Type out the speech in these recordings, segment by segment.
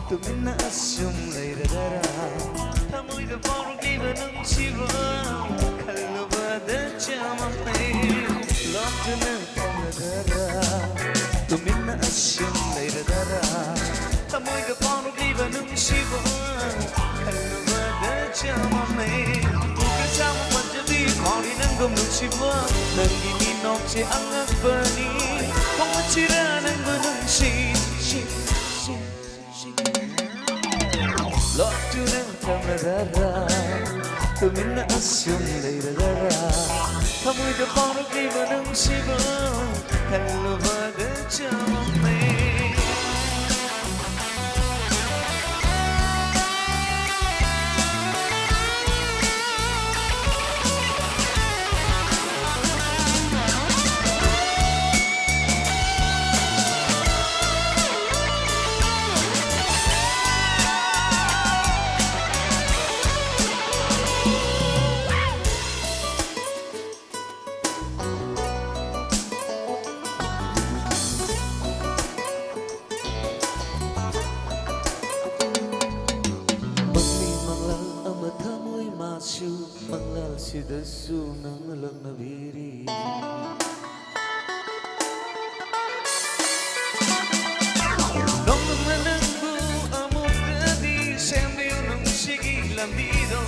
ꯇꯨꯃꯤꯟꯅ ꯑꯁꯨꯝ ꯂꯩꯔꯗꯔꯥ ꯊꯃꯣꯏꯗ ꯐꯥꯎꯔꯛꯂꯤꯕ ꯅꯨꯡꯁꯤꯕ ꯈꯜꯂꯨꯕꯗ ꯆꯃꯝꯅꯩ ꯂꯣꯠꯇꯨꯅ ꯊꯝꯂꯗꯔꯥ ꯇꯨꯃꯤꯟꯅ ꯑꯁꯨꯝ ꯂꯩꯔꯗꯔꯥ ꯊꯃꯣꯏꯗ ꯐꯥꯎꯔꯛꯂꯤꯕ ꯅꯨꯡꯁꯤꯕ ꯈꯜꯂꯨꯕꯗ ꯆꯃꯝꯅꯩ 우결참은 번쩍이 머리 난금 눈치봐 넌이 미녹지 않았더니 콩같이라는 그 눈치 럭주는 담아달라 또 mid나 assume later 터무이도 번호기만 응시고 헬로바가 처음에 Sidasu nang nabiri Nung mananggu amok tadi Sembil nung sige lambido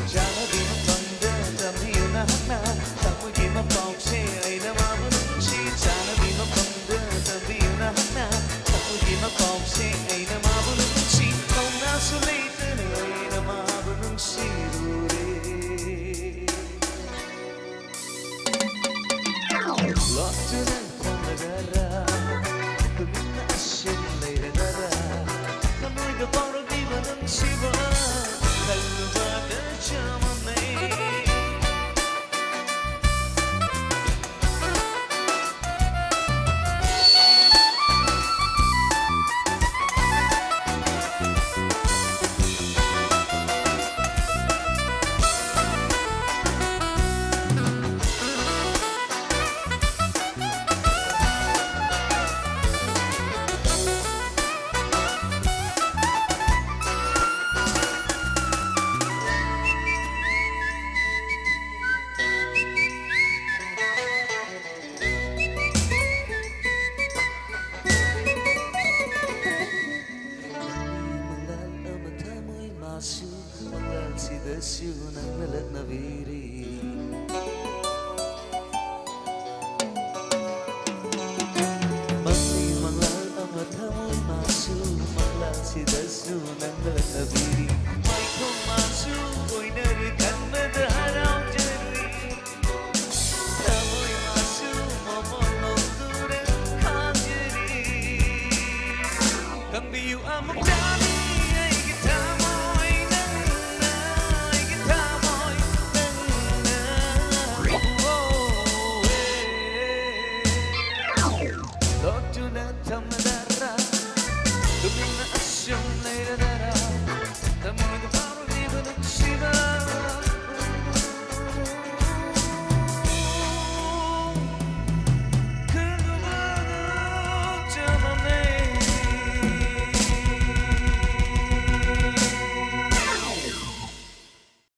Jana di mapanda Tamiyo na hana Tamoy di mapauksi Ay namamanungsi Jana di mapanda Tamiyo na hana Tamoy di mapauksi Ay namamanungsi Kung nasulitan Ay namamanungsi Lost in the tumina assume later Namoy the power of even Shiva Kalubada Chamame Sidasu nang nabiri Mangli manglal ang tamoy masu Mangla sidasu nang nabiri May kumasu ko'y narikan madaharaw jari Tamoy masu mamonong durang kajari Kang biyu amok dami